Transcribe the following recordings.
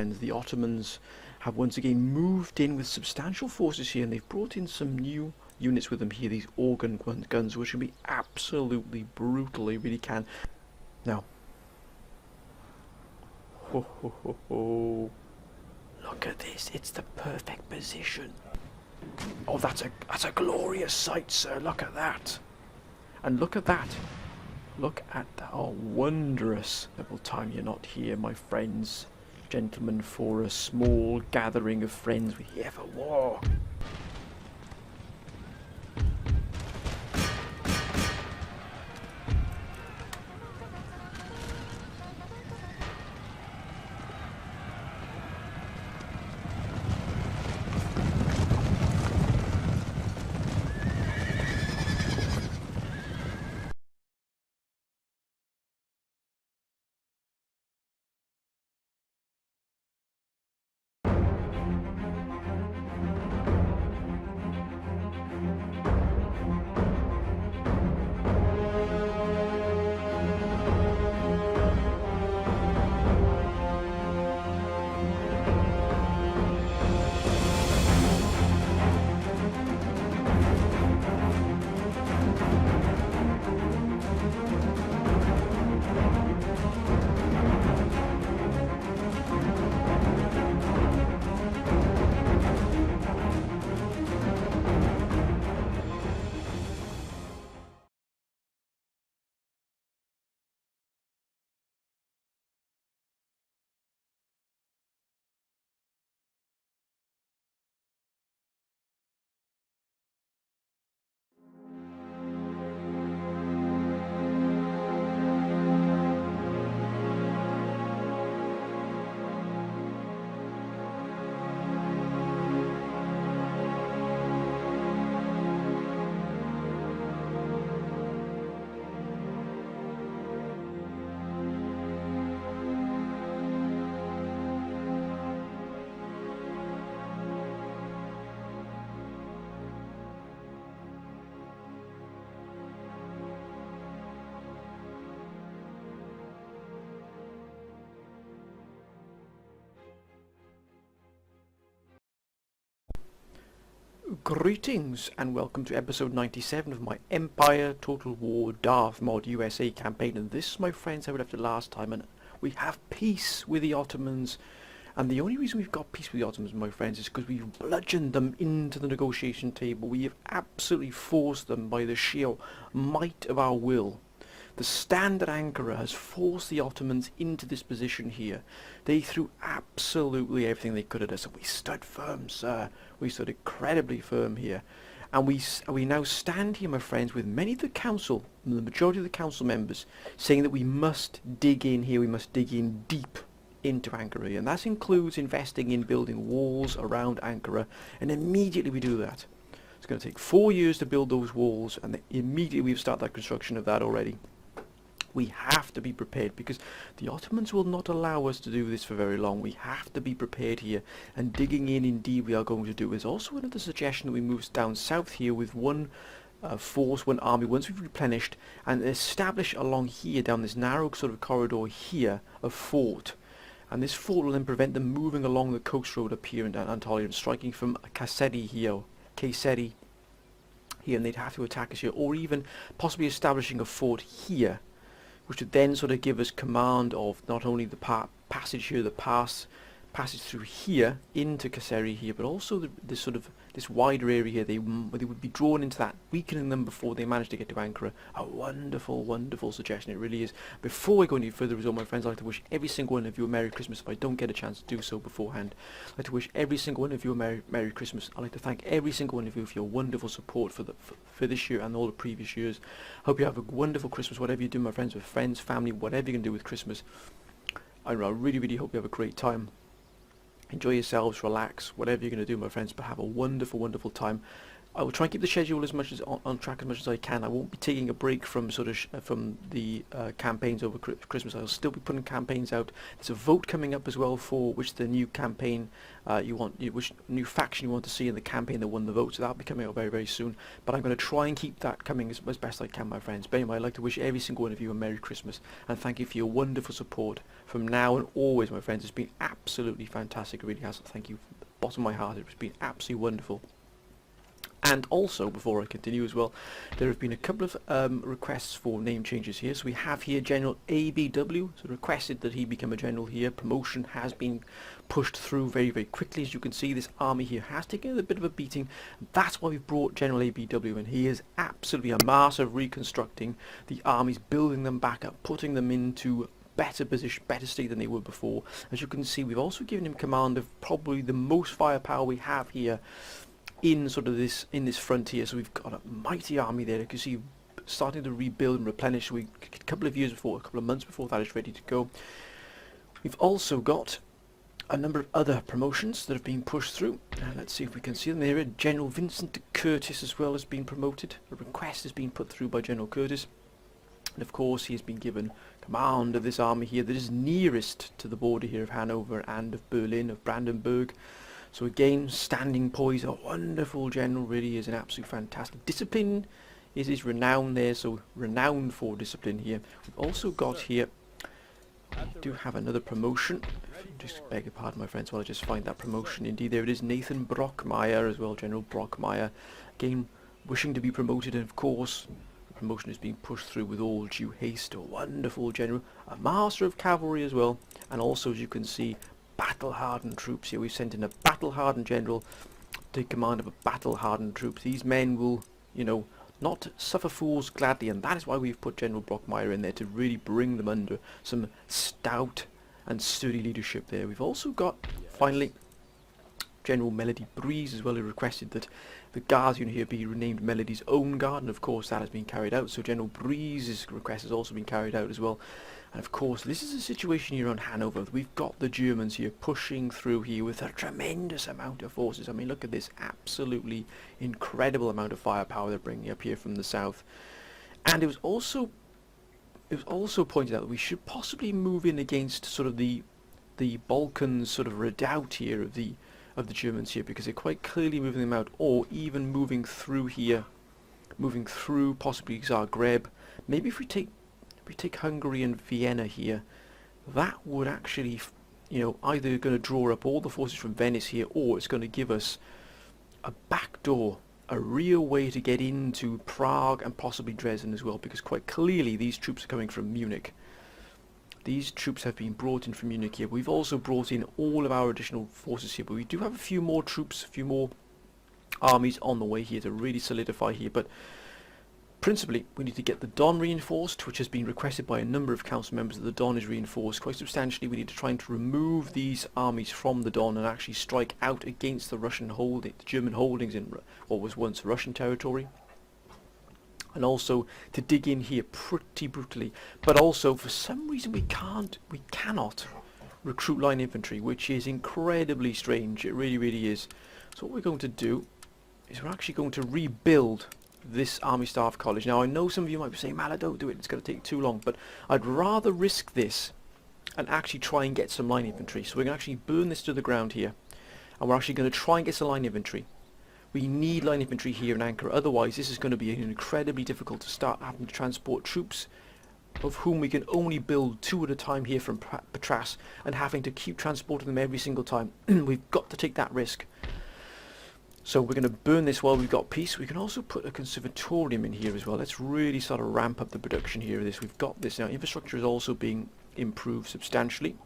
The Ottomans have once again moved in with substantial forces here, and they've brought in some new units with them here, these organ guns, which can be absolutely brutal. They really can. Now, ho ho ho ho! Look at this! It's the perfect position. Oh, that's a glorious sight, sir. Look at that, and look at that. Look at that. Oh, wondrous. Double time you're not here, my friends. Gentlemen, for a small gathering of friends, we're here for war. Greetings and welcome to episode 97 of my Empire Total War Darth Mod USA campaign, and this, my friends, I would have to last time, and we have peace with the Ottomans. And the only reason we've got peace with the Ottomans, my friends, is because we've bludgeoned them into the negotiation table. We have absolutely forced them by the sheer might of our will. The stand at Ankara has forced the Ottomans into this position here. They threw absolutely everything they could at us, and we stood firm, sir. We stood incredibly firm here. And we now stand here, my friends, with many of the council, the majority of the council members, saying that we must dig in here, we must dig in deep into Ankara. And that includes investing in building walls around Ankara, and immediately we do that. It's going to take 4 years to build those walls, and immediately we've started that construction of that already. We have to be prepared, because the Ottomans will not allow us to do this for very long. We have to be prepared here, and digging in indeed we are going to do. There's also another suggestion that we move down south here with one force, one army, once we've replenished, and establish along here, down this narrow sort of corridor here, a fort. And this fort will then prevent them moving along the coast road up here in Anatolia and striking from Kayseri here, and they'd have to attack us here, or even possibly establishing a fort here, which would then sort of give us command of not only the passage here, the passage through here into Kayseri here, but also this wider area here. They would be drawn into that, weakening them before they manage to get to Ankara. A wonderful, wonderful suggestion, it really is. Before we go any further, as well, my friends, I'd like to wish every single one of you a Merry Christmas if I don't get a chance to do so beforehand. I'd like to wish every single one of you a Merry Christmas. I'd like to thank every single one of you for your wonderful support for this year and all the previous years. Hope you have a wonderful Christmas, whatever you do, my friends, with friends, family, whatever you can do with Christmas. I really, really hope you have a great time. Enjoy yourselves, relax, whatever you're going to do, my friends, but have a wonderful, wonderful time. I will try and keep the schedule as much as on track as much as I can. I won't be taking a break from from the campaigns over Christmas. I'll still be putting campaigns out. There's a vote coming up as well for which the new campaign which new faction you want to see in the campaign that won the vote. So that'll be coming out very, very soon. But I'm going to try and keep that coming as best I can, my friends. But anyway, I'd like to wish every single one of you a Merry Christmas and thank you for your wonderful support from now and always, my friends. It's been absolutely fantastic. It really has. Thank you from the bottom of my heart. It's been absolutely wonderful. And also, before I continue as well, there have been a couple of requests for name changes here. So we have here General ABW, so requested that he become a general here. Promotion has been pushed through very, very quickly. As you can see, this army here has taken a bit of a beating. That's why we've brought General ABW in. He is absolutely a master of reconstructing the armies, building them back up, putting them into better position, better state than they were before. As you can see, we've also given him command of probably the most firepower we have here in sort of this frontier. So we've got a mighty army there. You can see starting to rebuild and replenish. A couple of months before that is ready to go. We've also got a number of other promotions that have been pushed through. Let's see if we can see them there. General Vincent Curtis as well has been promoted. A request has been put through by General Curtis. And of course he has been given command of this army here that is nearest to the border here of Hanover and of Berlin, of Brandenburg. So again, standing poised, a wonderful general, really is an absolute fantastic. Discipline is his renown there, so renowned for discipline here. We've also got here, we do have another promotion. Just beg your pardon, my friends, while I just find that promotion. Indeed, there it is, Nathan Brockmeyer as well, General Brockmeyer. Again, wishing to be promoted, and of course, the promotion is being pushed through with all due haste. A wonderful general, a master of cavalry as well, and also, as you can see, battle-hardened troops here. We've sent in a battle-hardened general to take command of a battle-hardened troops. These men will, you know, not suffer fools gladly, and that is why we've put General Brockmeyer in there, to really bring them under some stout and sturdy leadership there. We've also got, finally, General Melody Breeze as well, who requested that the Guards unit here be renamed Melody's Own Guard, and of course that has been carried out. So General Breeze's request has also been carried out as well. And of course, this is a situation here on Hanover. We've got the Germans here pushing through here with a tremendous amount of forces. I mean, look at this absolutely incredible amount of firepower they're bringing up here from the south. And it was also pointed out that we should possibly move in against sort of the Balkans sort of redoubt here of the Germans here, because they're quite clearly moving them out, or even moving through here, moving through possibly Zagreb. Maybe if we take Hungary and Vienna here, that would actually, you know, either going to draw up all the forces from Venice here, or it's going to give us a backdoor, a real way to get into Prague and possibly Dresden as well, because quite clearly these troops are coming from Munich. These troops have been brought in from Munich here. We've also brought in all of our additional forces here, but we do have a few more troops, a few more armies on the way here to really solidify here. But principally, we need to get the Don reinforced, which has been requested by a number of council members that the Don is reinforced quite substantially. We need to try and remove these armies from the Don and actually strike out against the German holdings in what was once Russian territory. And also to dig in here pretty brutally. But also, for some reason, we cannot recruit line infantry, which is incredibly strange. It really, really is. So what we're going to do is we're actually going to rebuild this Army Staff College. Now, I know some of you might be saying, Mala, don't do it, it's going to take too long, but I'd rather risk this and actually try and get some line infantry. So we're going to actually burn this to the ground here, and we're actually going to try and get some line infantry. We need line infantry here in Ankara, otherwise this is going to be incredibly difficult to start having to transport troops, of whom we can only build 2 at a time here from Patras, and having to keep transporting them every single time. We've got to take that risk. So we're going to burn this while we've got peace. We can also put a conservatorium in here as well. Let's really sort of ramp up the production here of this. We've got this now. Infrastructure is also being improved substantially.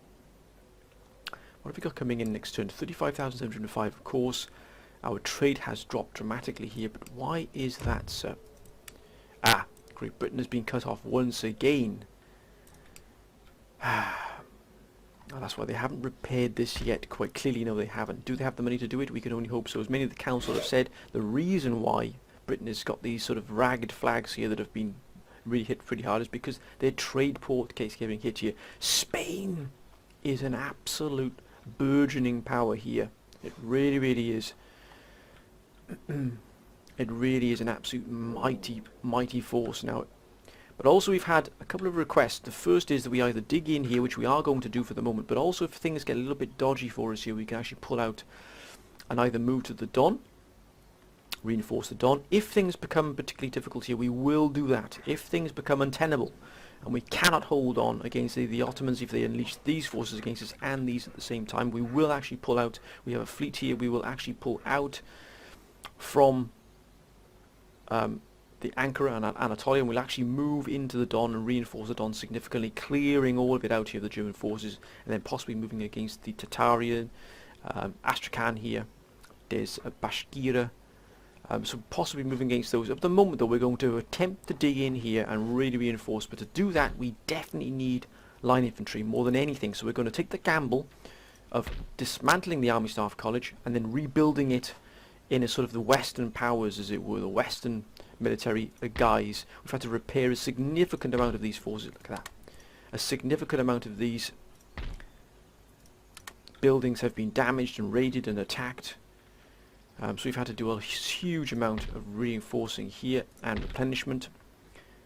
What have we got coming in next turn? 35,705, of course. Our trade has dropped dramatically here, but why is that, sir? Ah, Great Britain has been cut off once again. Oh, that's why they haven't repaired this yet. Quite clearly, no, they haven't. Do they have the money to do it? We can only hope so. As many of the council have said, the reason why Britain has got these sort of ragged flags here that have been really hit pretty hard is because their trade port case getting hit here. Spain is an absolute burgeoning power here. It really, really is. It really is an absolute mighty force now. But also we've had a couple of requests. The first is that we either dig in here, which we are going to do for the moment, but also if things get a little bit dodgy for us here, we can actually pull out and either move to the Don, reinforce the Don. If things become particularly difficult here, we will do that. If things become untenable and we cannot hold on against the Ottomans, if they unleash these forces against us and these at the same time, we will actually pull out. We have a fleet here. We will actually pull out from the Ankara and Anatolia, and we'll actually move into the Don and reinforce the Don significantly, clearing all of it out here, the German forces, and then possibly moving against the Tatarian, Astrakhan here. There's Bashkira, so possibly moving against those. At the moment though, we're going to attempt to dig in here and really reinforce, but to do that we definitely need line infantry more than anything, so we're going to take the gamble of dismantling the Army Staff College and then rebuilding it in a sort of the Western powers, as it were, the Western military guise. We've had to repair a significant amount of these forces. Look at that. A significant amount of these buildings have been damaged and raided and attacked. So we've had to do a huge amount of reinforcing here and replenishment.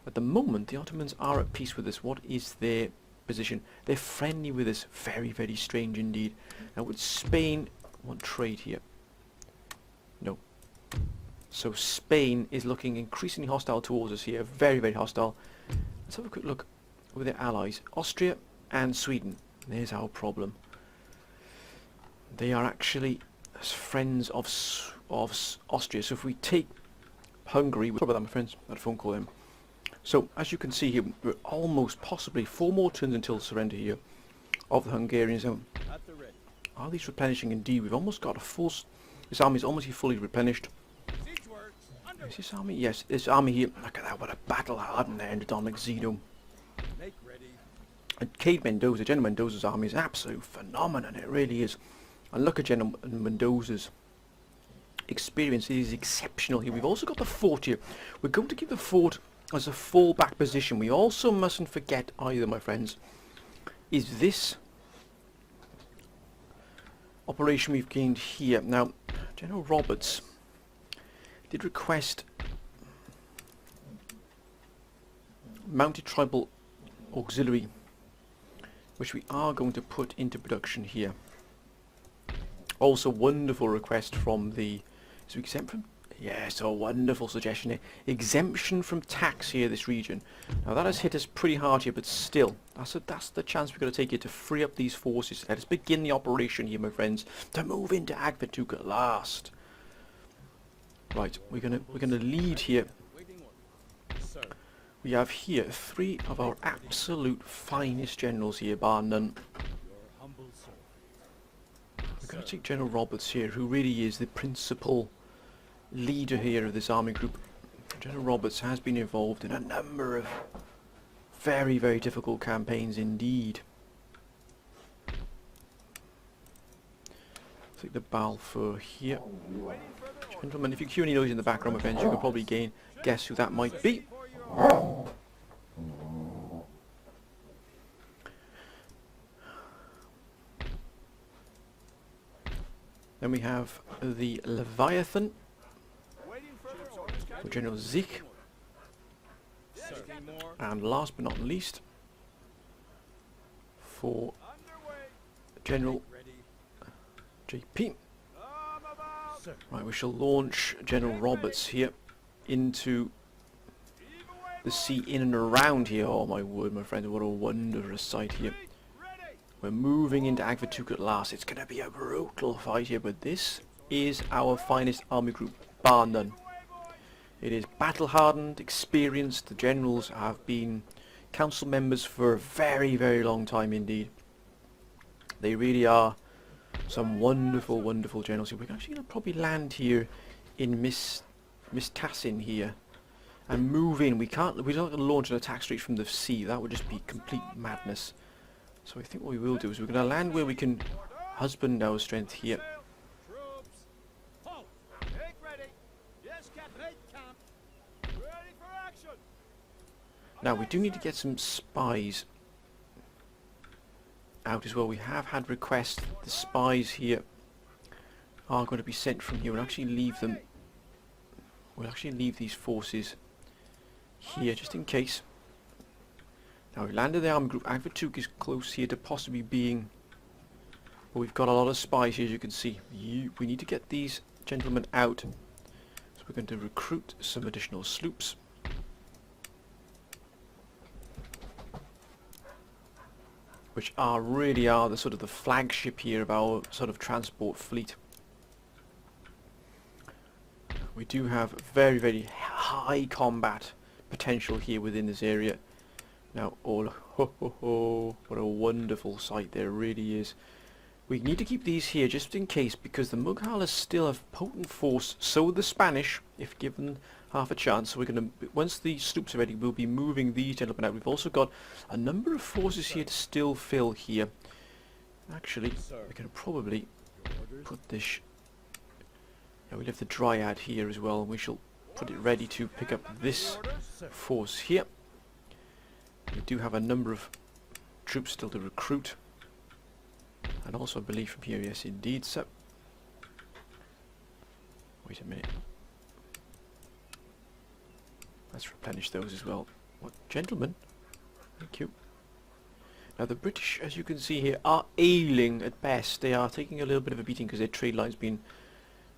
At the moment, the Ottomans are at peace with us. What is their position? They're friendly with us. Very, very strange indeed. Now, would Spain want trade here? No. So Spain is looking increasingly hostile towards us here. Very, very hostile. Let's have a quick look with their allies. Austria and Sweden. There's our problem. They are actually friends of Austria. So if we take Hungary, sorry about that, my friends, I had a phone call in. So as you can see here, we're almost possibly 4 more turns until surrender here of the Hungarians. Are these replenishing? Indeed, we've almost got a full. This army is almost fully replenished. Is this army? Yes, this army here. Look at that! What a battle hardened there in the Don Zeno. And Cade Mendoza, General Mendoza's army is an absolute phenomenon. It really is. And look at General Mendoza's experience. It is exceptional here. We've also got the fort here. We're going to keep the fort as a fallback position. We also mustn't forget either, my friends, is this operation we've gained here. Now, General Roberts did request mounted tribal auxiliary, which we are going to put into production here. Also, wonderful request from the, is we exempt from, yes, a wonderful suggestion here, exemption from tax here, this region. Now that has hit us pretty hard here, but still, that's the chance we're going to take here to free up these forces. Let us begin the operation here, my friends, to move into Agvatuk at last. Right, we're gonna lead here. We have here 3 of our absolute finest generals here, bar none. We're going to take General Roberts here, who really is the principal leader here of this army group. General Roberts has been involved in a number of very, very difficult campaigns indeed. Take the Balfour here. Gentlemen, if you hear any noise in the background, my friends, you can probably guess who that might be. Then we have the Leviathan for General Zich. And last but not least, for General JP. Right, we shall launch General Roberts here into the sea in and around here. Oh my word, my friends, what a wondrous sight here. We're moving into Agvatuk at last. It's going to be a brutal fight here, but this is our finest army group, bar none. It is battle hardened, experienced. The generals have been council members for a very, very long time indeed. They really are some wonderful, wonderful generals here. We're actually going to probably land here in Miss Tassin here and move in. We're not going to launch an attack straight from the sea. That would just be complete madness. So I think what we will do is we're going to land where we can husband our strength here. Now we do need to get some spies out as well. We have had requests. The spies here are going to be sent from here and actually leave them We'll actually leave these forces here just in case. Now we've landed the army group. Agvatuk is close here to possibly being... But we've got a lot of spies here, as you can see. We need to get these gentlemen out. So we're going to recruit some additional sloops. Which really are the sort of the flagship here of our sort of transport fleet. We do have very, very high combat potential here within this area. Now, what a wonderful sight there really is. We need to keep these here just in case, because the Mughalas still have potent force, so the Spanish, if given half a chance. So we're going to, once the sloops are ready, we'll be moving these gentlemen out. We've also got a number of forces here to still fill here. Actually, we can probably put this... Yeah, we left the Dryad here as well, and we shall put it ready to pick up this force here. We do have a number of troops still to recruit. And also I believe from here, yes indeed, sir. Wait a minute. Let's replenish those as well. What, gentlemen? Thank you. Now the British, as you can see here, are ailing at best. They are taking a little bit of a beating because their trade line's been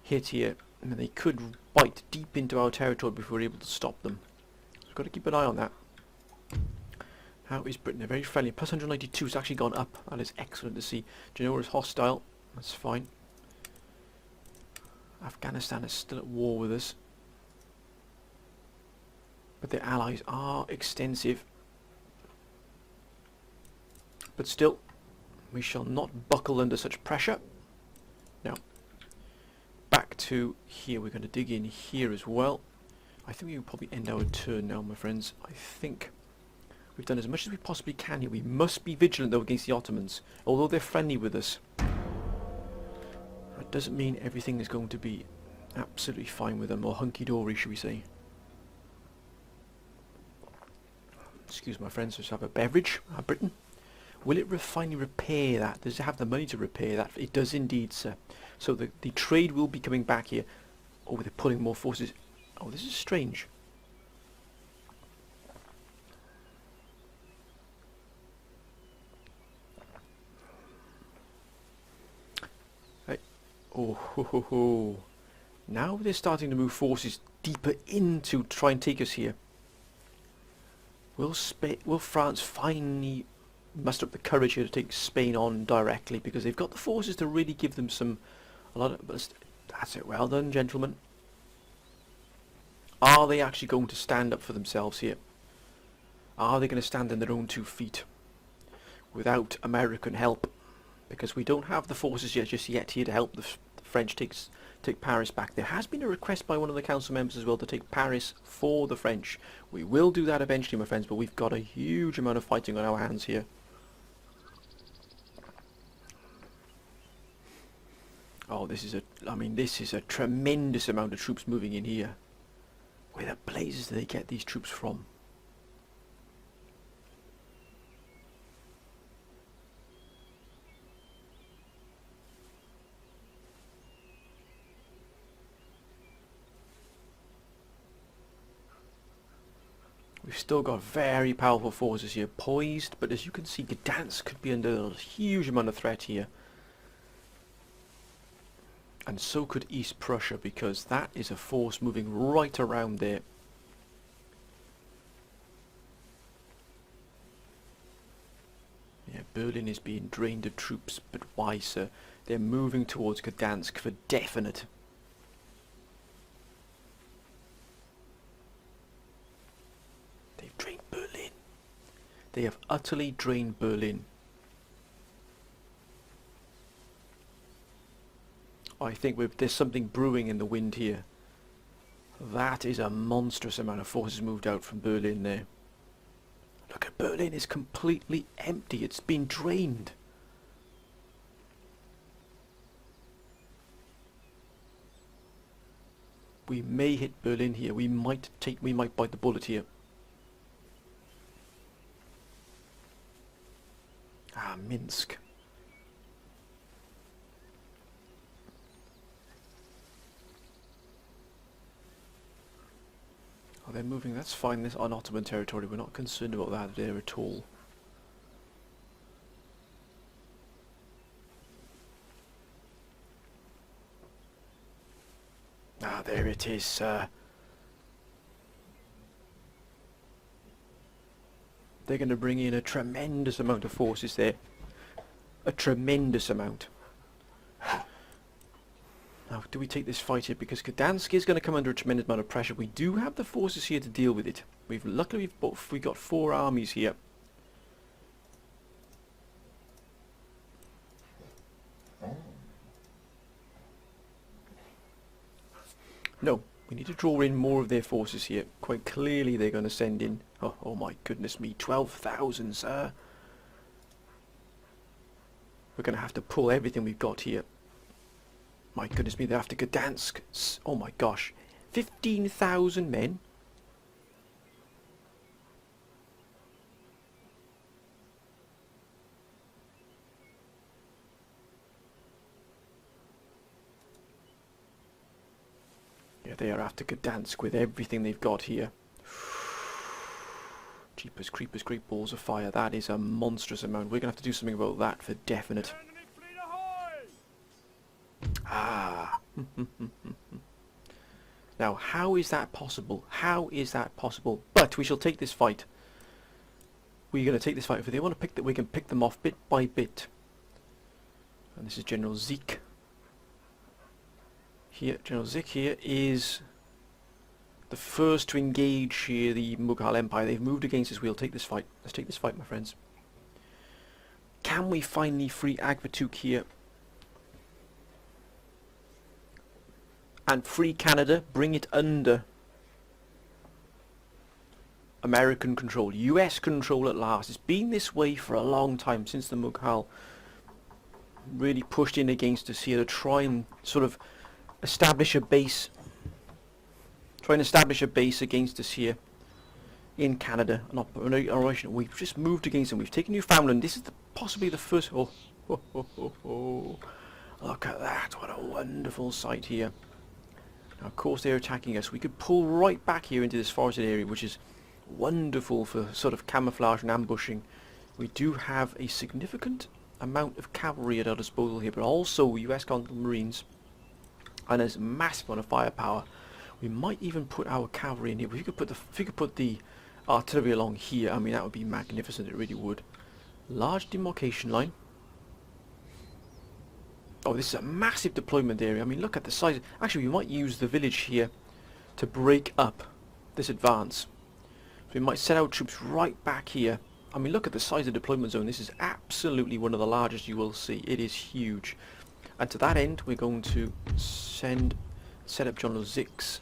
hit here. And they could bite deep into our territory before we're able to stop them. So we've got to keep an eye on that. How is Britain? They're very friendly. Plus 192 has actually gone up. That is excellent to see. Genoa is hostile. That's fine. Afghanistan is still at war with us. But their allies are extensive. But still, we shall not buckle under such pressure. Now, back to here. We're going to dig in here as well. I think we will probably end our turn now, my friends. I think we've done as much as we possibly can here. We must be vigilant, though, against the Ottomans. Although they're friendly with us, that doesn't mean everything is going to be absolutely fine with them, or hunky-dory, should we say. Excuse my friends, let's have a beverage. Britain. Will it finally repair that? Does it have the money to repair that? It does indeed, sir. So the trade will be coming back here. Oh, they're pulling more forces. Oh, this is strange. Hey. Oh, ho, ho, ho. Now they're starting to move forces deeper in to try and take us here. Will France finally muster up the courage here to take Spain on directly, because they've got the forces to really give them that's it. Well done, gentlemen. Are they actually going to stand up for themselves here? Are they going to stand on their own 2 feet without American help? Because we don't have the forces just yet here to help the French take Paris back. There has been a request by one of the council members as well to take Paris for the French. We will do that eventually, my friends, but we've got a huge amount of fighting on our hands here. Oh, this is a tremendous amount of troops moving in here. Where the blazes do they get these troops from? We've still got very powerful forces here poised, but as you can see, Gdansk could be under a huge amount of threat here. And so could East Prussia, because that is a force moving right around there. Yeah, Berlin is being drained of troops, but why, sir? They're moving towards Gdansk for definite. They've drained Berlin. They have utterly drained Berlin. I think there's something brewing in the wind here. That is a monstrous amount of forces moved out from Berlin there. Look at Berlin, it's completely empty. It's been drained. We may hit Berlin here. We might bite the bullet here. Ah, Minsk. Oh, they're moving. That's fine. This on Ottoman territory. We're not concerned about that there at all. Ah, there it is, sir. They're going to bring in a tremendous amount of forces there. A tremendous amount. Now, do we take this fight here? Because Gdansk is going to come under a tremendous amount of pressure. We do have the forces here to deal with it. Luckily we've got 4 armies here. No, we need to draw in more of their forces here. Quite clearly they're going to send in... Oh my goodness me, 12,000, sir. We're going to have to pull everything we've got here. My goodness me, they're after Gdansk. Oh my gosh. 15,000 men. Yeah, they are after Gdansk with everything they've got here. Jeepers, creepers, great balls of fire. That is a monstrous amount. We're going to have to do something about that for definite. Ah. Now, how is that possible? How is that possible? But we shall take this fight. We're going to take this fight. If they want to pick that, we can pick them off bit by bit. And this is General Zeke. Here, General Zeke here is the first to engage here the Mughal Empire. They've moved against us. We'll take this fight. Let's take this fight, my friends. Can we finally free Agbatuk here? And free Canada, bring it under American control, US control at last. It's been this way for a long time, since the Mughal really pushed in against us here to try and sort of establish a base. Try and establish a base against us here in Canada. We've just moved against them. We've taken Newfoundland. This is possibly the first... Oh, look at that. What a wonderful sight here. Now, of course they're attacking us. We could pull right back here into this forested area, which is wonderful for sort of camouflage and ambushing. We do have a significant amount of cavalry at our disposal here, but also US Continental Marines, and there's a massive amount of firepower. We might even put our cavalry in here. If you could put the artillery along here, I mean, that would be magnificent. It really would. Large demarcation line. Oh, this is a massive deployment area. I mean, look at the size. Actually, we might use the village here to break up this advance. So we might set our troops right back here. I mean, look at the size of the deployment zone. This is absolutely one of the largest you will see. It is huge. And to that end, we're going to set up General Zeke's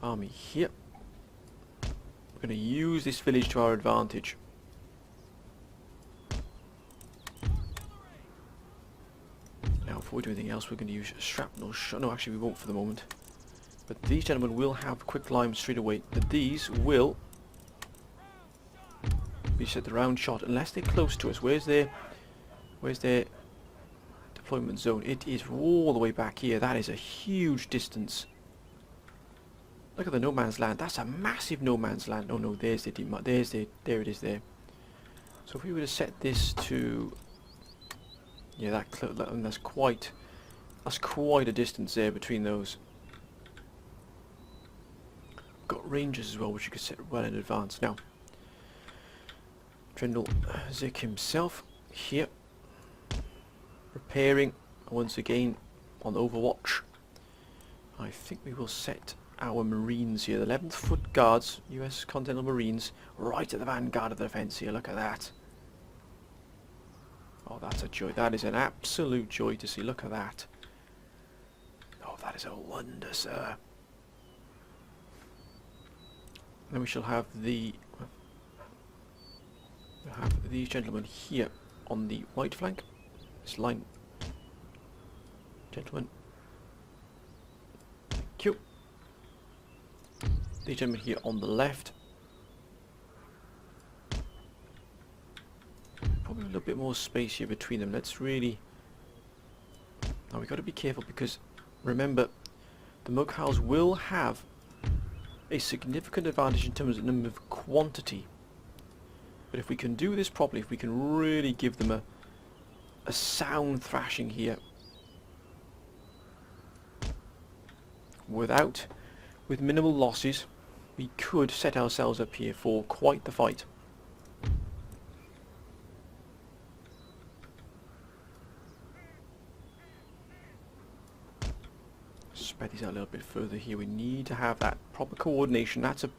army here. We're going to use this village to our advantage. Now, before we do anything else, we're going to use shrapnel shot. No, actually, we won't for the moment. But these gentlemen will have quick lime straight away. But these will be set the round shot unless they're close to us. Where's their deployment zone? It is all the way back here. That is a huge distance. Look at the no man's land. That's a massive no man's land. Oh no, there it is there. So if we were to set this to, yeah, that's quite a distance there between those. We've got rangers as well, which you could set well in advance. Now, General Zeke himself here, preparing once again on Overwatch. I think we will set our Marines here, the 11th Foot Guards, US Continental Marines, right at the vanguard of the defence here. Look at that. Oh, that's a joy. That is an absolute joy to see. Look at that. Oh, that is a wonder, sir. Then we shall have these gentlemen here on the right flank. This line. Gentlemen. Thank you. These gentlemen here on the left. Probably a little bit more space here between them. Let's really... Now we've got to be careful because, remember, the Mughals will have a significant advantage in terms of number of quantity. But if we can do this properly, if we can really give them a sound thrashing here, with minimal losses, we could set ourselves up here for quite the fight. Spread these out a little bit further here. We need to have that proper coordination. That's a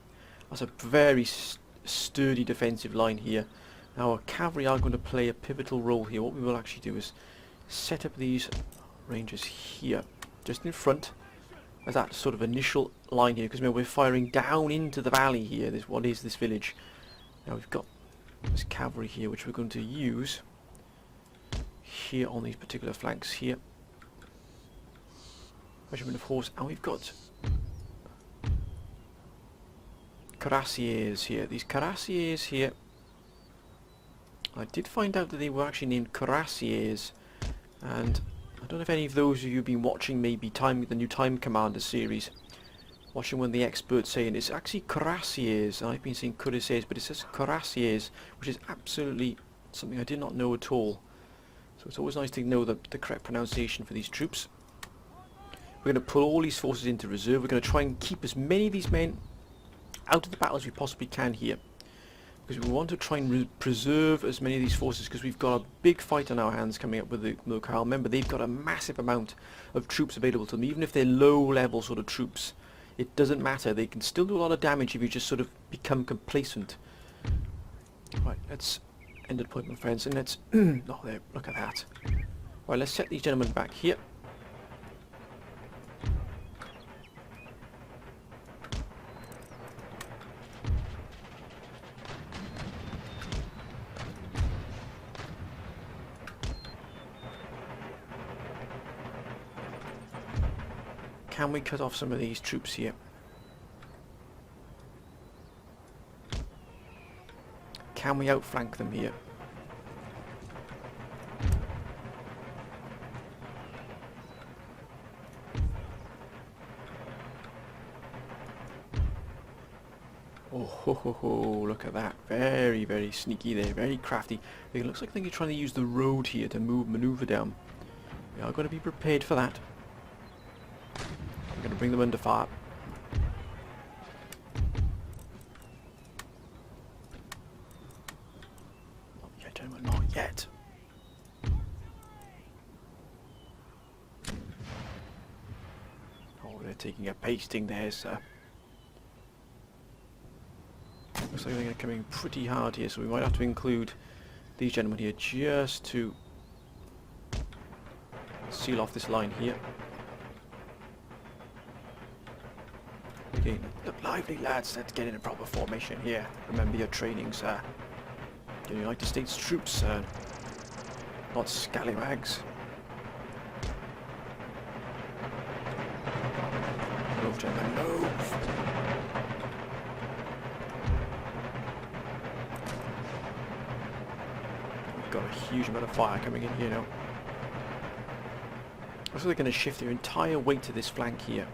very sturdy defensive line here. Now our cavalry are going to play a pivotal role here. What we will actually do is set up these rangers here, just in front, as that sort of initial line here, because remember we're firing down into the valley here. What is this village? Now we've got this cavalry here, which we're going to use here on these particular flanks here. Regiment of horse, and we've got cuirassiers here. These cuirassiers here, I did find out that they were actually named cuirassiers, and I don't know if any of those of you have been watching maybe the new Time Commander series, watching one of the experts saying it's actually cuirassiers, and I've been saying cuirassiers, but it says cuirassiers, which is absolutely something I did not know at all. So it's always nice to know the correct pronunciation for these troops. We're going to pull all these forces into reserve. We're going to try and keep as many of these men out of the battle as we possibly can here, because we want to try and preserve as many of these forces, because we've got a big fight on our hands coming up with the locale. Remember, they've got a massive amount of troops available to them. Even if they're low level sort of troops, it doesn't matter. They can still do a lot of damage if you just sort of become complacent. Right, let's end the point, my friends, and let's oh, there, look at that. Right, let's set these gentlemen back here. Can we cut off some of these troops here? Can we outflank them here? Oh ho ho ho, look at that. Very, very sneaky there, very crafty. It looks like they're trying to use the road here to maneuver down. We are going to be prepared for that. I'm going to bring them under fire. Not yet, gentlemen, not yet. Oh, they're taking a pasting there, sir. Looks like they're going to come in pretty hard here, so we might have to include these gentlemen here just to seal off this line here. Look lively, lads. Let's get in a proper formation here. Remember your training, sir. You're United States troops, sir. Not scallywags. Move, gentlemen, move! We've got a huge amount of fire coming in here now. So they're going to shift their entire weight to this flank here.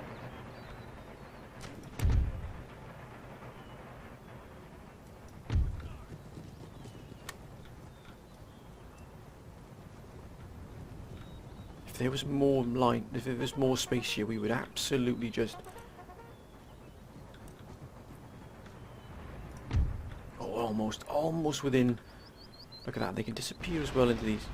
If there was more line, if there was more space here, we would absolutely just... Oh, almost within... Look at that, they can disappear as well into these.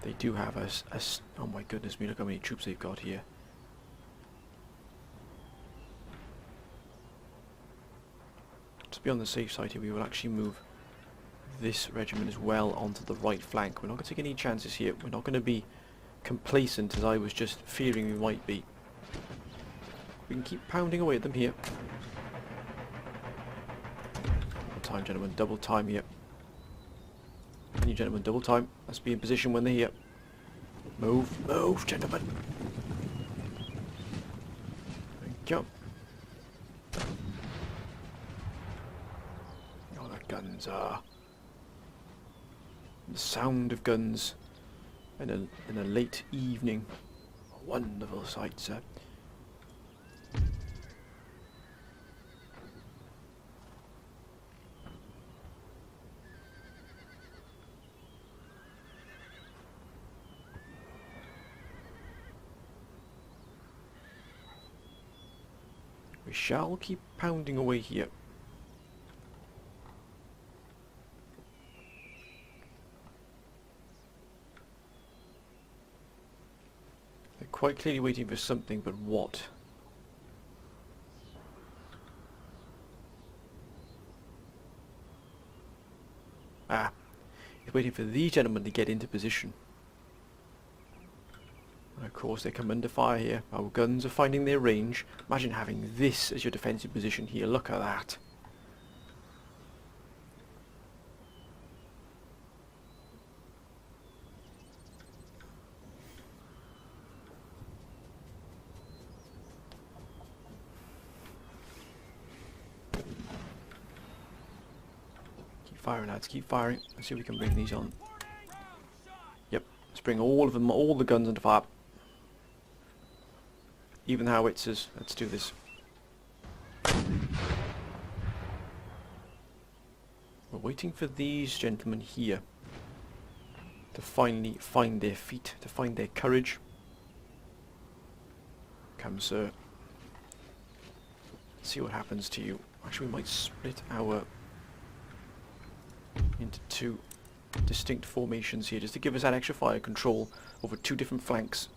They do have oh my goodness me, look how many troops they've got here. To be on the safe side here, we will actually move this regiment as well onto the right flank. We're not going to take any chances here. We're not going to be complacent, as I was just fearing we might be. We can keep pounding away at them here. Double time, gentlemen, double time here. And you gentlemen, double time. Let's be in position when they're here. Move, move, gentlemen. Thank you. Oh, the guns are... The sound of guns in a late evening. A wonderful sight, sir. We shall keep pounding away here. They're quite clearly waiting for something, but what? Ah, he's waiting for these gentlemen to get into position. And of course they come under fire here. Our guns are finding their range. Imagine having this as your defensive position here. Look at that. Keep firing, lads. Keep firing. Let's see if we can bring these on. Yep. Let's bring all of them, all the guns under fire. Even the howitzers. Let's do this. We're waiting for these gentlemen here to finally find their feet, to find their courage. Come, sir. Let's see what happens to you. Actually, we might split our into two distinct formations here, just to give us that extra fire control over two different flanks.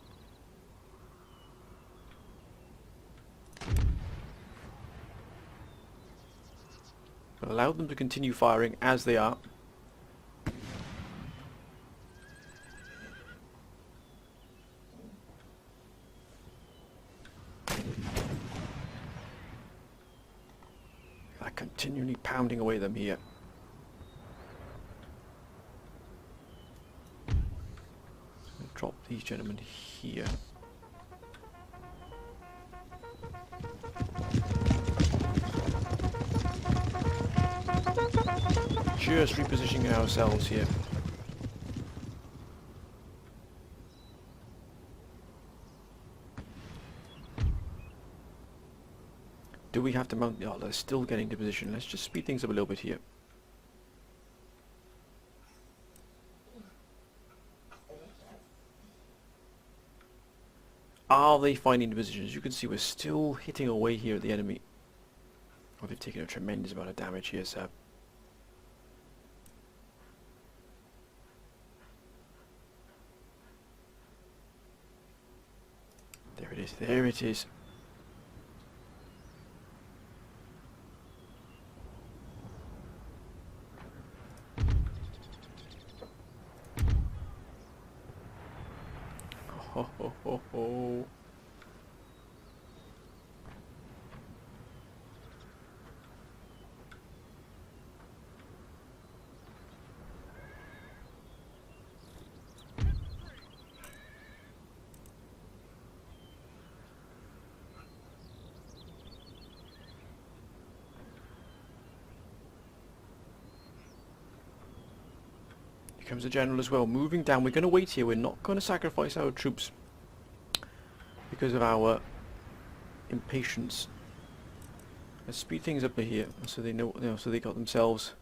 But allow them to continue firing as they are. They're continually pounding away them here. Drop these gentlemen here. Just repositioning ourselves here. Do we have to mount? Oh, they're still getting to position. Let's just speed things up a little bit here. Are they finding the position? As you can see, we're still hitting away here at the enemy. Oh, they've taken a tremendous amount of damage here, sir. There it is, there it is. Ho ho ho ho. Here comes the general as well, moving down. We're going to wait here. We're not going to sacrifice our troops because of our impatience. Let's speed things up here so they know, so they got themselves.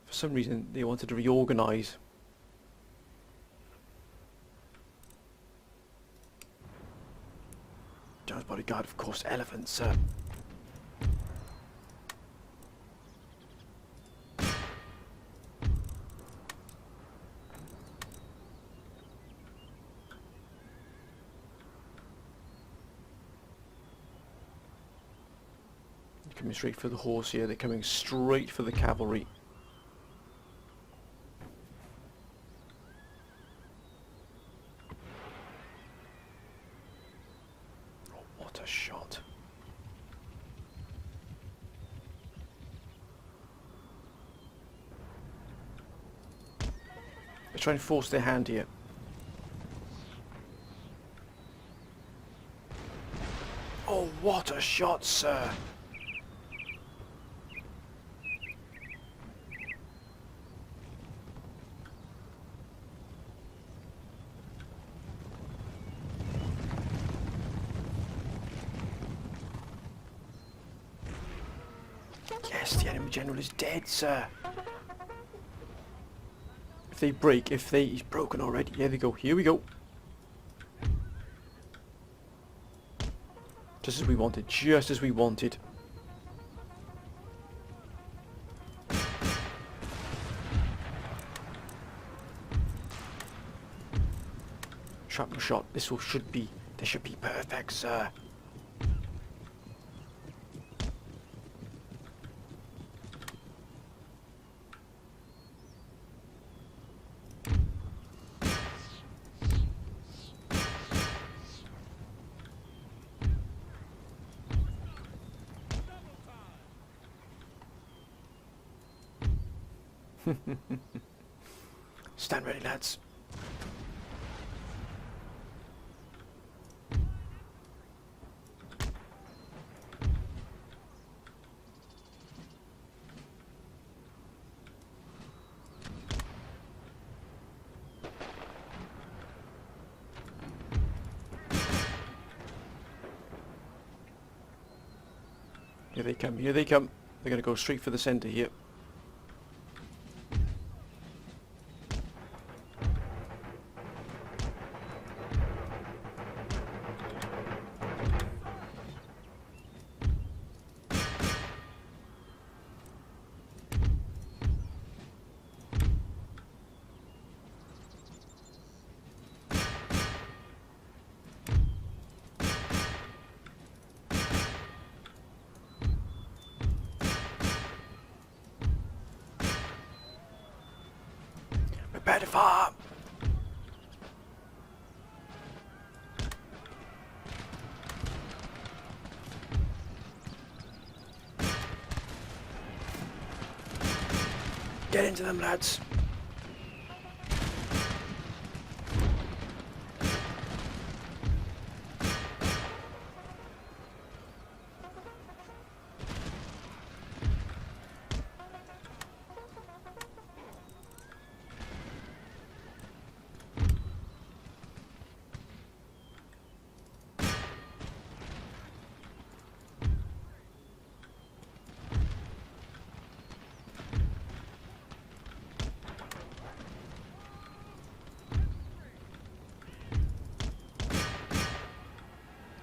For some reason, they wanted to reorganize. John's bodyguard, of course, elephants. Coming straight for the horse here. They're coming straight for the cavalry. Oh, what a shot. They're trying to force their hand here. Oh, what a shot, sir. Yes, the enemy general is dead, sir. If they break, he's broken already. Here they go, here we go. Just as we wanted, just as we wanted. Shrapnel shot, this should be perfect, sir. Stand ready, lads. Here they come, here they come. They're going to go straight for the centre here. Prepare to fire! Get into them, lads.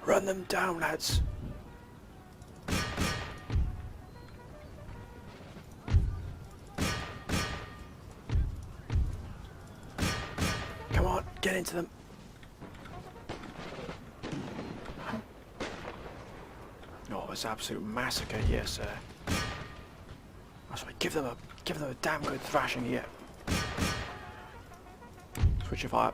Run them down, lads. Come on, get into them. Oh, it's absolute massacre here, sir. That's right, give them a damn good thrashing here. Switch your fire.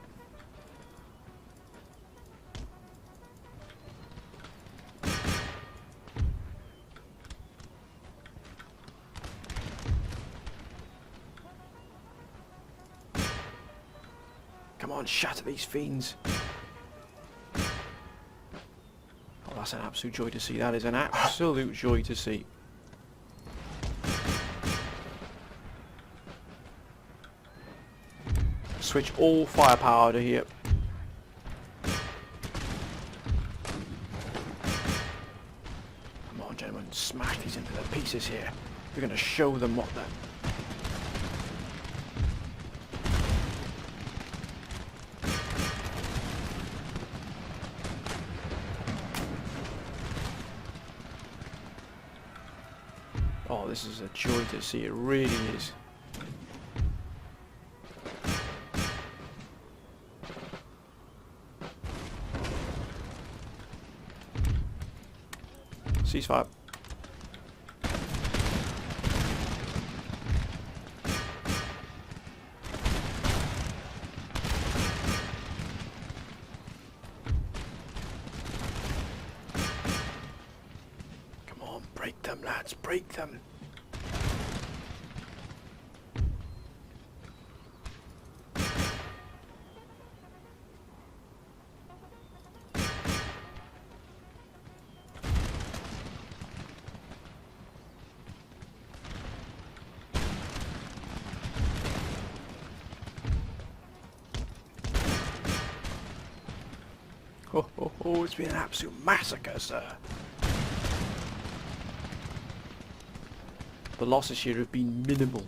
Come on, shatter these fiends. Oh, that's an absolute joy to see. That is an absolute joy to see. Switch all firepower to here. Come on, gentlemen, smash these into the pieces here. We're going to show them what the... Oh, this is a joy to see, it really is. Ceasefire. Come on, break them, lads, break them. Oh, it's been an absolute massacre, sir. The losses here have been minimal.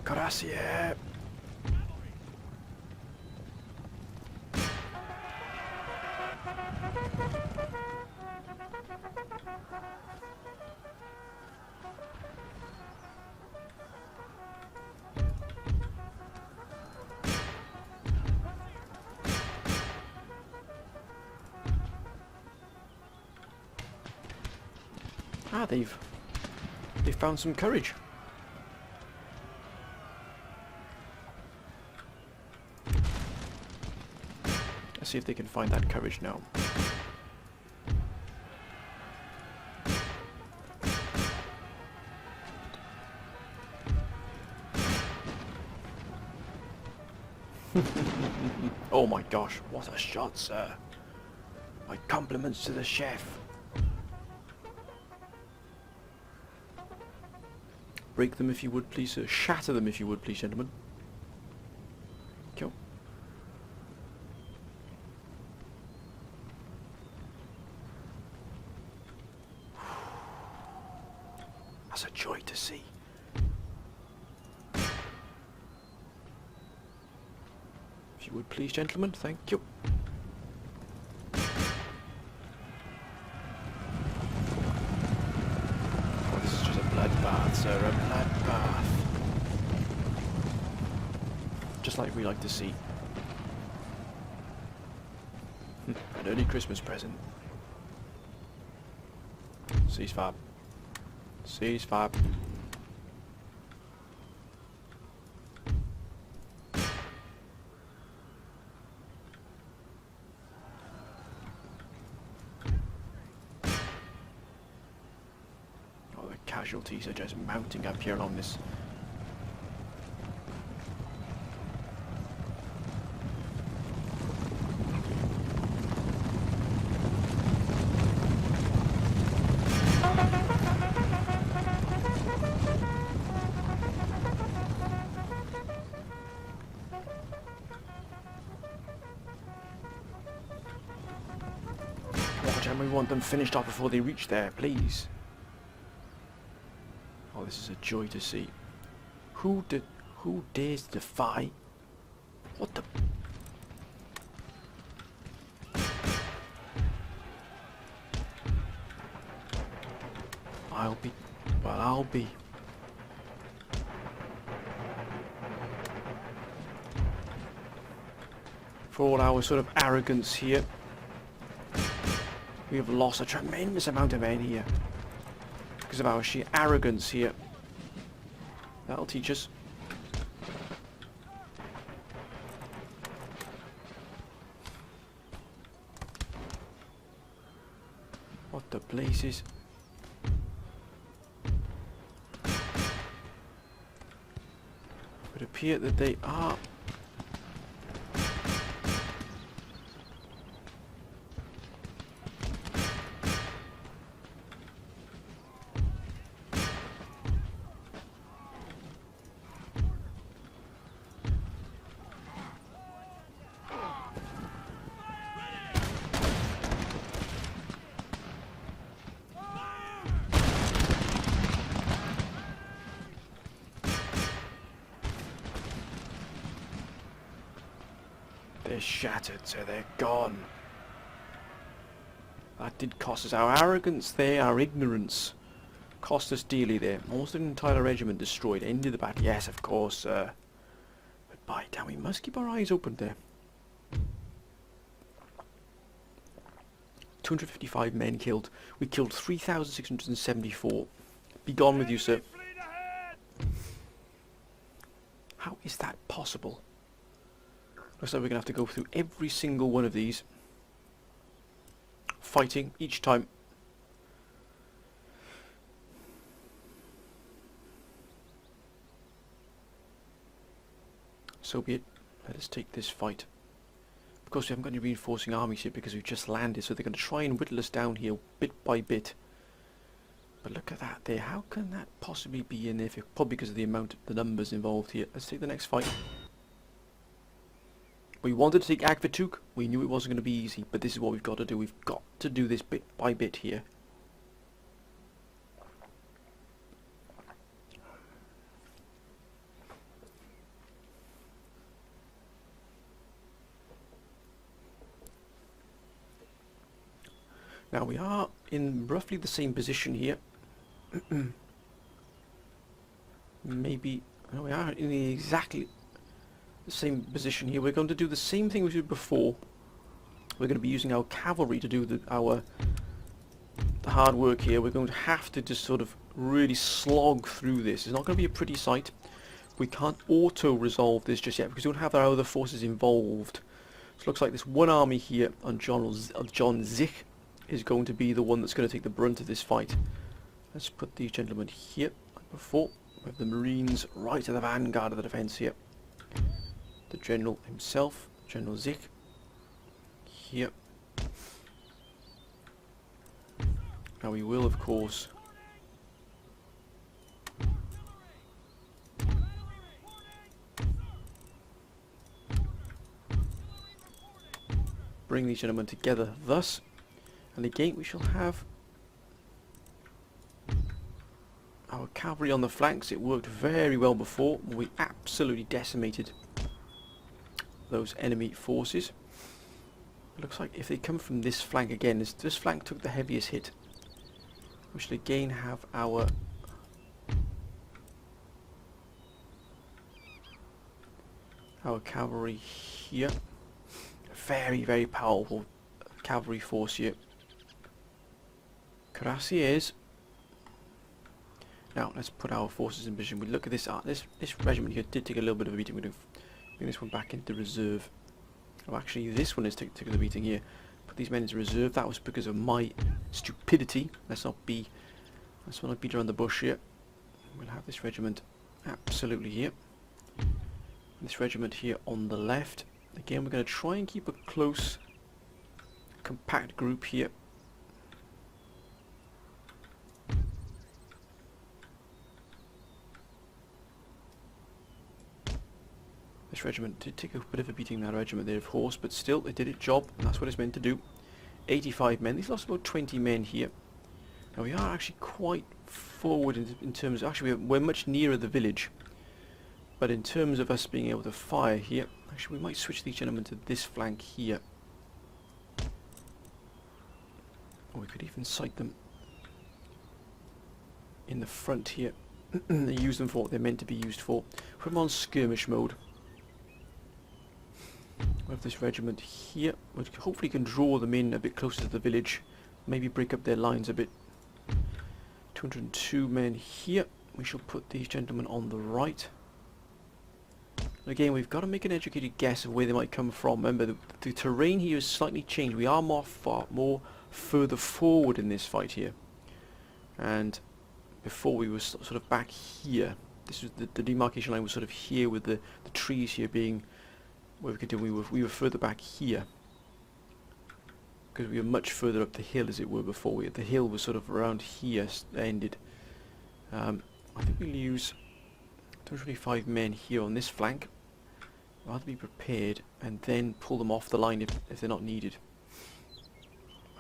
Gracias. Ah, they've found some courage. Let's see if they can find that courage now. Oh my gosh, what a shot, sir. My compliments to the chef. Break them if you would, please, sir. Shatter them if you would, please, gentlemen. Cool. That's a joy to see. If you would, please, gentlemen. Thank you. Sir, a bloodbath. Just like we like to see. An early Christmas present. Sees fab. Sees fab. Casualties are just mounting up here on this. Watch, and we want them finished off before they reach there, please. Oh, this is a joy to see. Who dares defy? What the? I'll be. For all our sort of arrogance here, we have lost a tremendous amount of men here. Because of our sheer arrogance here. That'll teach us. What the blazes? It would appear that they are. They're shattered, so they're gone. That did cost us our arrogance there, our ignorance. Cost us dearly there. Almost an entire regiment destroyed. Ended the battle. Yes, of course. But by damn, we must keep our eyes open there. 255 men killed. We killed 3,674. Be gone with you, sir. How is that possible? Looks like we're going to have to go through every single one of these. Fighting each time. So be it. Let us take this fight. Of course, we haven't got any reinforcing armies here because we've just landed, so they're going to try and whittle us down here bit by bit. But look at that there. How can that possibly be in there? Probably because of the numbers involved here. Let's take the next fight. We wanted to take Akvatuk. We knew it wasn't going to be easy, but this is what we've got to do. We've got to do this bit by bit here. Now we are in roughly the same position here. Maybe we are in exactly the same position here. We're going to do the same thing we did before. We're going to be using our cavalry to do the hard work here. We're going to have to just sort of really slog through this. It's not going to be a pretty sight. We can't auto-resolve this just yet because we don't have our other forces involved. So it looks like this one army here on John Zich is going to be the one that's going to take the brunt of this fight. Let's put these gentlemen here, like before. We have the Marines right at the vanguard of the defence here. The General himself, General Zich, here. Now we will, of course, bring these gentlemen together thus. And again we shall have our cavalry on the flanks. It worked very well before. We absolutely decimated those enemy forces. It looks like if they come from this flank again, this flank took the heaviest hit. We should again have our cavalry here. Very, very powerful cavalry force here. Cuirassiers. Now let's put our forces in position. We look at this this regiment here did take a little bit of a beating. We're going to bring this one back into reserve. Oh, actually this one is taking the beating here. Put these men into reserve. That was because of my stupidity. Let's not beat around the bush here. We'll have this regiment absolutely here. This regiment here on the left. Again, we're going to try and keep a close, compact group here. This regiment did take a bit of a beating, that regiment there, of course, but still, it did its job, and that's what it's meant to do. 85 men. They've lost about 20 men here. Now, we are actually quite forward in terms of... Actually, we're much nearer the village. But in terms of us being able to fire here... Actually, we might switch these gentlemen to this flank here. Or we could even sight them in the front here. And use them for what they're meant to be used for. Put them on skirmish mode. We have this regiment here, which hopefully can draw them in a bit closer to the village. Maybe break up their lines a bit. 202 men here. We shall put these gentlemen on the right. Again, we've got to make an educated guess of where they might come from. Remember, the terrain here is slightly changed. We are far more further forward in this fight here. And before we were sort of back here. This was the demarcation line was sort of here with the trees here being where we could do. We were further back here because we were much further up the hill as it were before. The hill was sort of around here ended. I think we'll use 225 men here on this flank. Rather be prepared and then pull them off the line if they're not needed.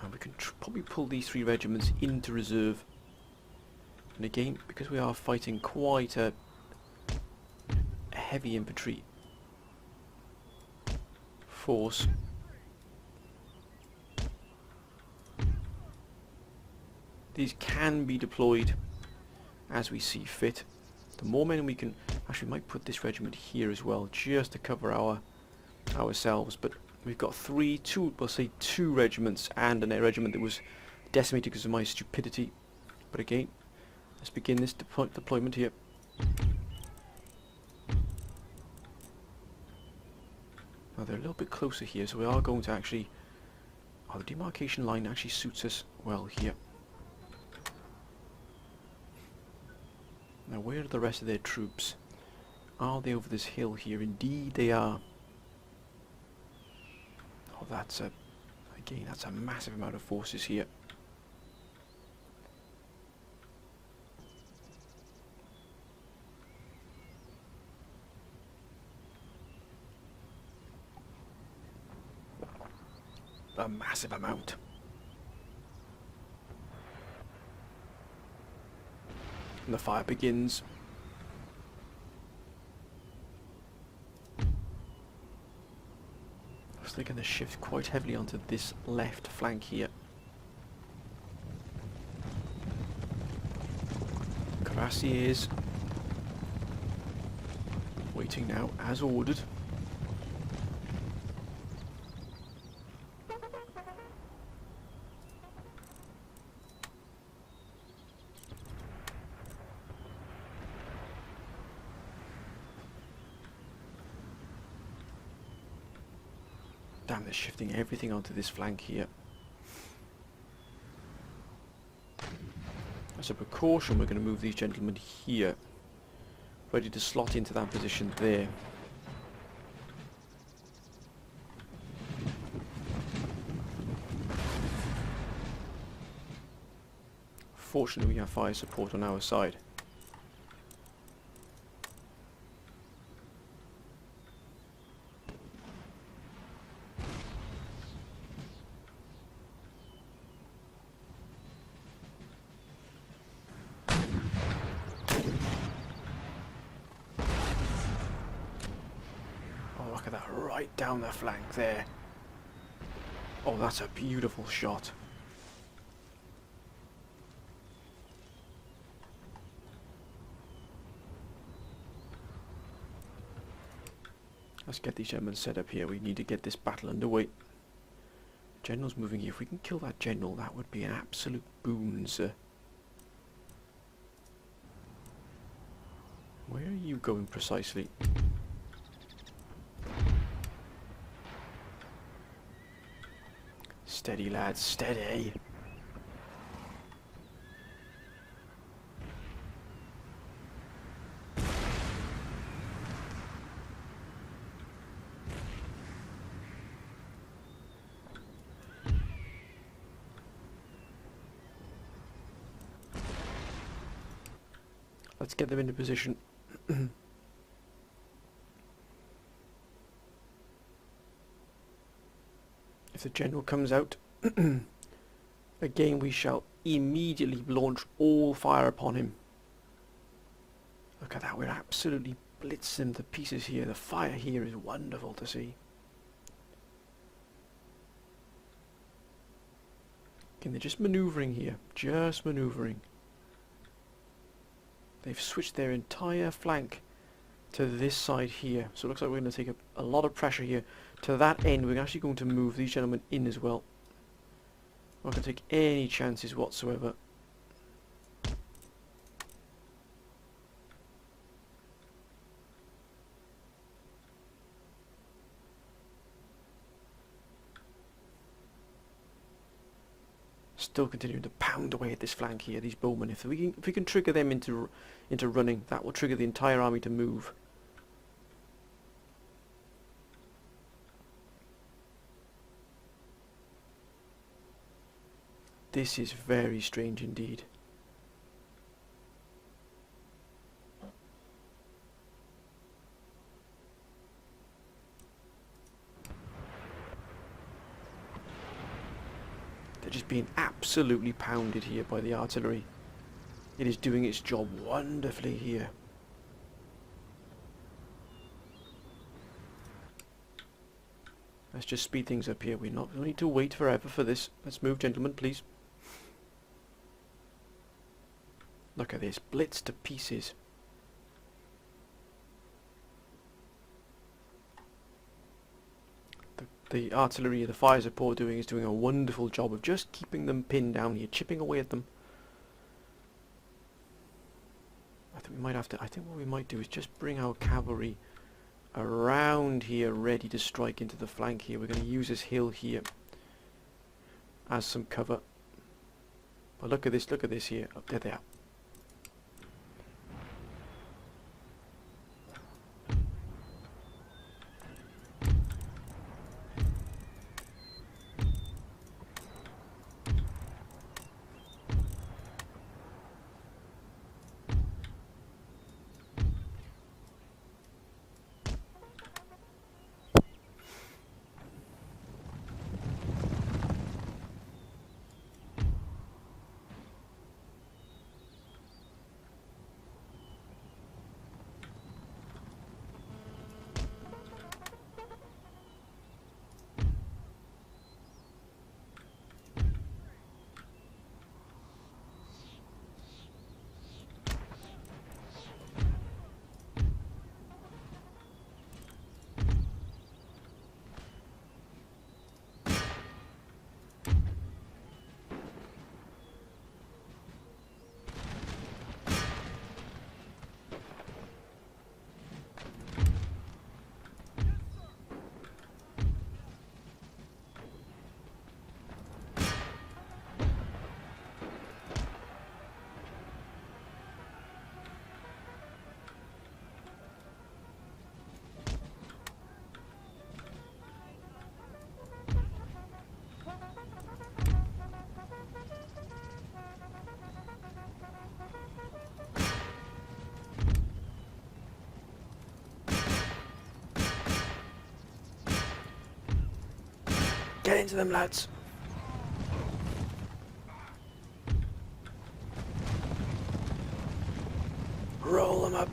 And we can probably pull these 3 regiments into reserve. And again, because we are fighting quite a heavy infantry force, these can be deployed as we see fit. The more men we can... Actually, we might put this regiment here as well, just to cover ourselves. But we've got we'll say two regiments and an air regiment that was decimated because of my stupidity. But again, let's begin this deployment here. Now they're a little bit closer here, so we are going to actually... Oh, the demarcation line actually suits us well here. Now where are the rest of their troops? Are they over this hill here? Indeed they are. Oh, that's a massive amount of forces here. a massive amount. And the fire begins. So they're going to shift quite heavily onto this left flank here. Cuirassiers waiting now, as ordered. Damn, they're shifting everything onto this flank here. As a precaution, we're going to move these gentlemen here, ready to slot into that position there. Fortunately, we have fire support on our side. Look at that, right down the flank there. Oh, that's a beautiful shot. Let's get these gentlemen set up here. We need to get this battle underway. General's moving here. If we can kill that general, that would be an absolute boon, sir. Where are you going precisely? Steady, lads, steady. Let's get them into position. If the general comes out, again we shall immediately launch all fire upon him. Look at that, we're absolutely blitzing him to pieces here. The fire here is wonderful to see. Again, they're just manoeuvring here, just manoeuvring. They've switched their entire flank to this side here, so it looks like we're going to take a lot of pressure here. To that end, we're actually going to move these gentlemen in as well. We're not going to take any chances whatsoever. Still continuing to pound away at this flank here, these bowmen. If we can trigger them into running, that will trigger the entire army to move. This is very strange indeed. They're just being absolutely pounded here by the artillery. It is doing its job wonderfully here. Let's just speed things up here. We don't need to wait forever for this. Let's move, gentlemen, please. Look at this, blitz to pieces. The artillery, the fire support is doing a wonderful job of just keeping them pinned down here, chipping away at them. I think what we might do is just bring our cavalry around here, ready to strike into the flank here. We're going to use this hill here as some cover. But look at this here. Oh, there they are. into them, lads. Roll them up.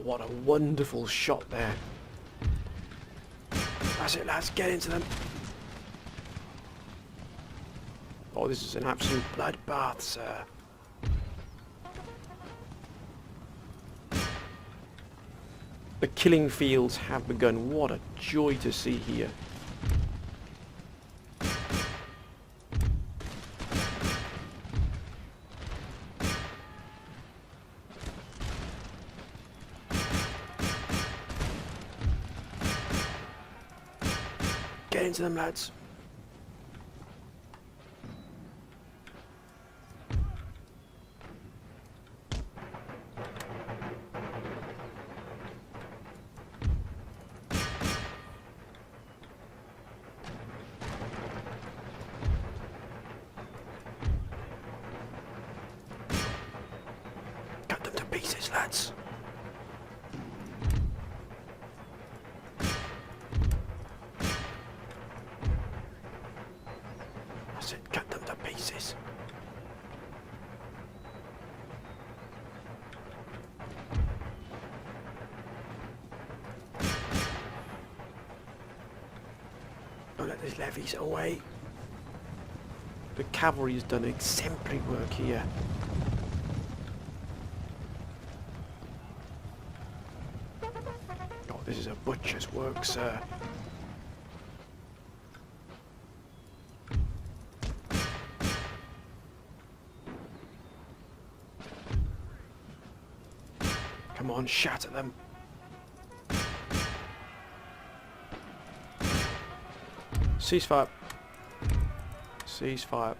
What a wonderful shot there. That's it, lads, get into them. Oh, this is an absolute bloodbath, sir. The killing fields have begun. What a joy to see here. Get into them, lads. Cut them to pieces, lads. Cut them to pieces. Don't let these levies away. The cavalry has done exemplary work here. Oh, this is a butcher's work, sir. Come on, shatter them. Ceasefire. Ceasefire.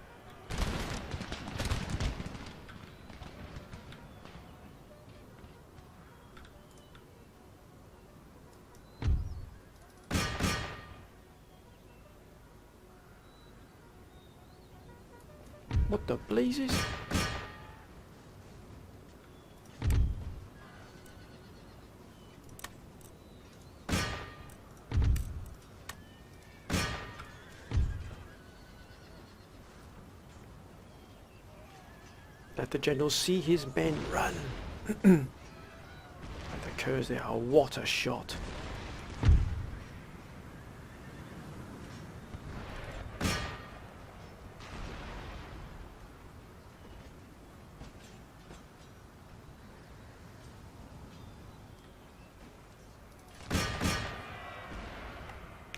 What the blazes? Let the general see his men run. And the curs they are. What a shot.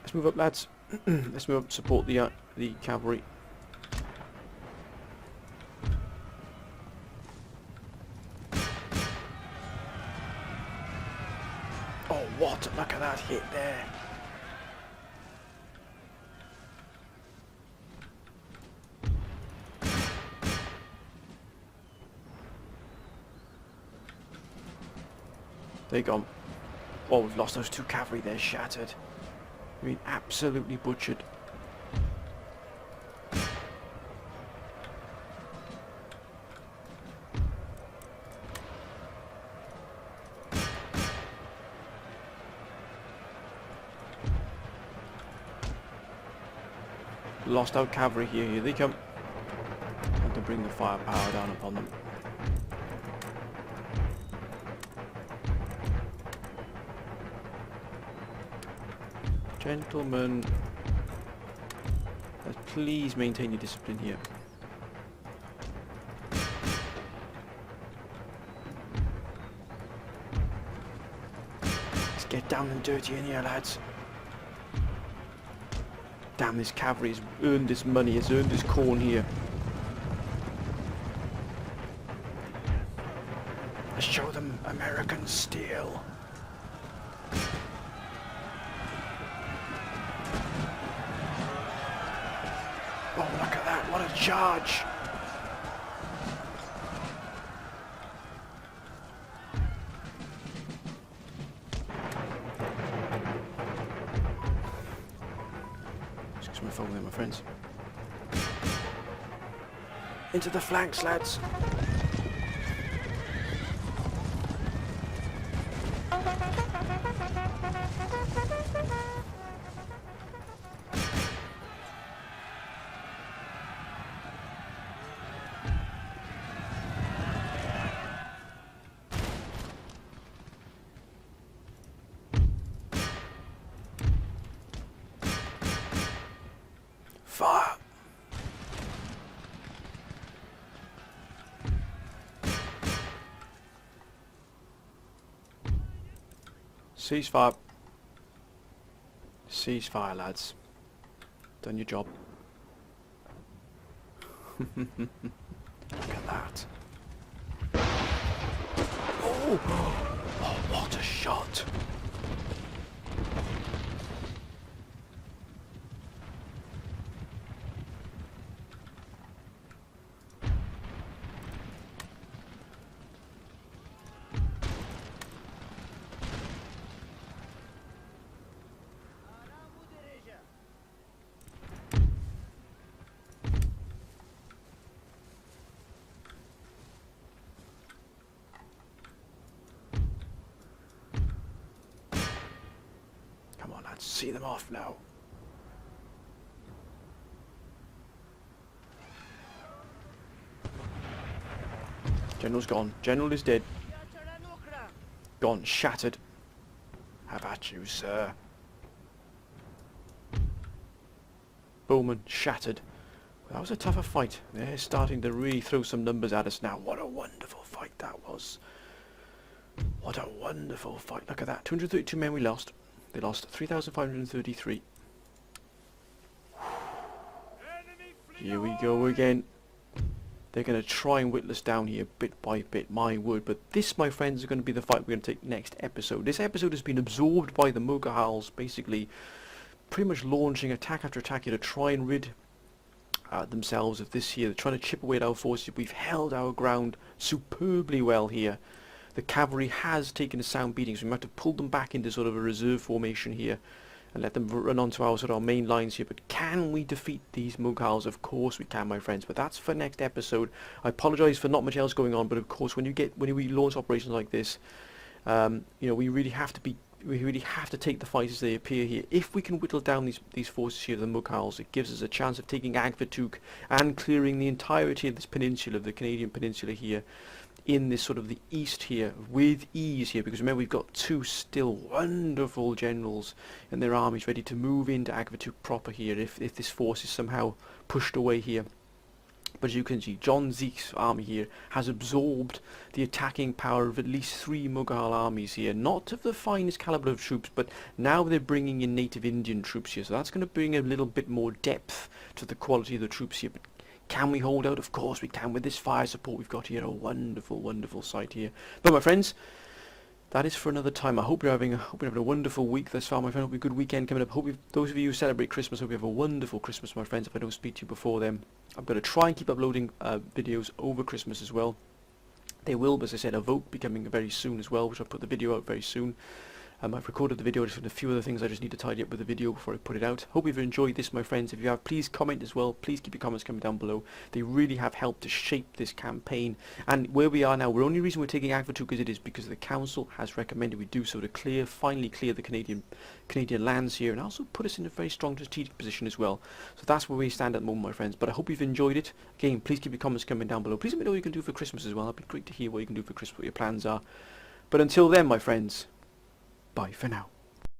Let's move up, lads. Let's move up, support the cavalry. Oh, what? Look at that hit there. They're gone. Oh, we've lost those two cavalry. They're shattered. I mean, absolutely butchered. Lost our cavalry here. Here they come. Time to bring the firepower down upon them. Gentlemen, please maintain your discipline here. Let's get down and dirty in here, lads. Damn, this cavalry has earned this money, has earned this corn here. Let's show them American steel. charge! Excuse my phone there, my friends. Into the flanks, lads! Fire! Ceasefire. Ceasefire, lads. Done your job. Look at that. Oh! Oh, what a shot! Come on, lads, see them off now. General's gone. General is dead. Gone, shattered. Have at you, sir. Bowman, shattered. That was a tougher fight. They're starting to really throw some numbers at us now. What a wonderful fight that was. What a wonderful fight. Look at that. 232 men we lost. They lost 3,533. Here we go again. They're going to try and whittle us down here bit by bit, my word. But this, my friends, is going to be the fight we're going to take next episode. This episode has been absorbed by the Mogahals, basically pretty much launching attack after attack here to try and rid themselves of this here. They're trying to chip away at our forces. We've held our ground superbly well here. The cavalry has taken a sound beating, so we might have to pull them back into sort of a reserve formation here and let them run onto our sort of our main lines here. But can we defeat these Mughals? Of course we can, my friends, but that's for next episode. I apologise for not much else going on, but of course when we launch operations like this, you know, we really have to take the fights as they appear here. If we can whittle down these forces here, the Mughals, it gives us a chance of taking Agfatuk and clearing the entirety of this peninsula, of the Canadian peninsula here, in this sort of the east here with ease here, because remember we've got two still wonderful generals and their armies ready to move into Agfatuk proper here if this force is somehow pushed away here. But as you can see, John Zeke's army here has absorbed the attacking power of at least 3 Mughal armies here. Not of the finest caliber of troops, but now they're bringing in native Indian troops here, so that's going to bring a little bit more depth to the quality of the troops here. But can we hold out? Of course we can. With this fire support we've got here, a wonderful, wonderful sight here. But my friends, that is for another time. I hope you're having a wonderful week thus far, my friend. Hope you have a good weekend coming up. Hope those of you who celebrate Christmas, hope you have a wonderful Christmas, my friends. If I don't speak to you before then, I'm going to try and keep uploading videos over Christmas as well. There will, as I said, a vote becoming very soon as well, which I'll put the video out very soon. I've recorded the video, just a few other things I just need to tidy up with the video before I put it out. Hope you've enjoyed this, my friends. If you have, please comment as well. Please keep your comments coming down below. They really have helped to shape this campaign. And where we are now, the only reason we're taking Agfatuk as it is because the council has recommended we do so to finally clear the Canadian lands here, and also put us in a very strong strategic position as well. So that's where we stand at the moment, my friends. But I hope you've enjoyed it. Again, please keep your comments coming down below. Please let me know what you can do for Christmas as well. It'd be great to hear what you can do for Christmas, what your plans are. But until then, my friends, bye for now.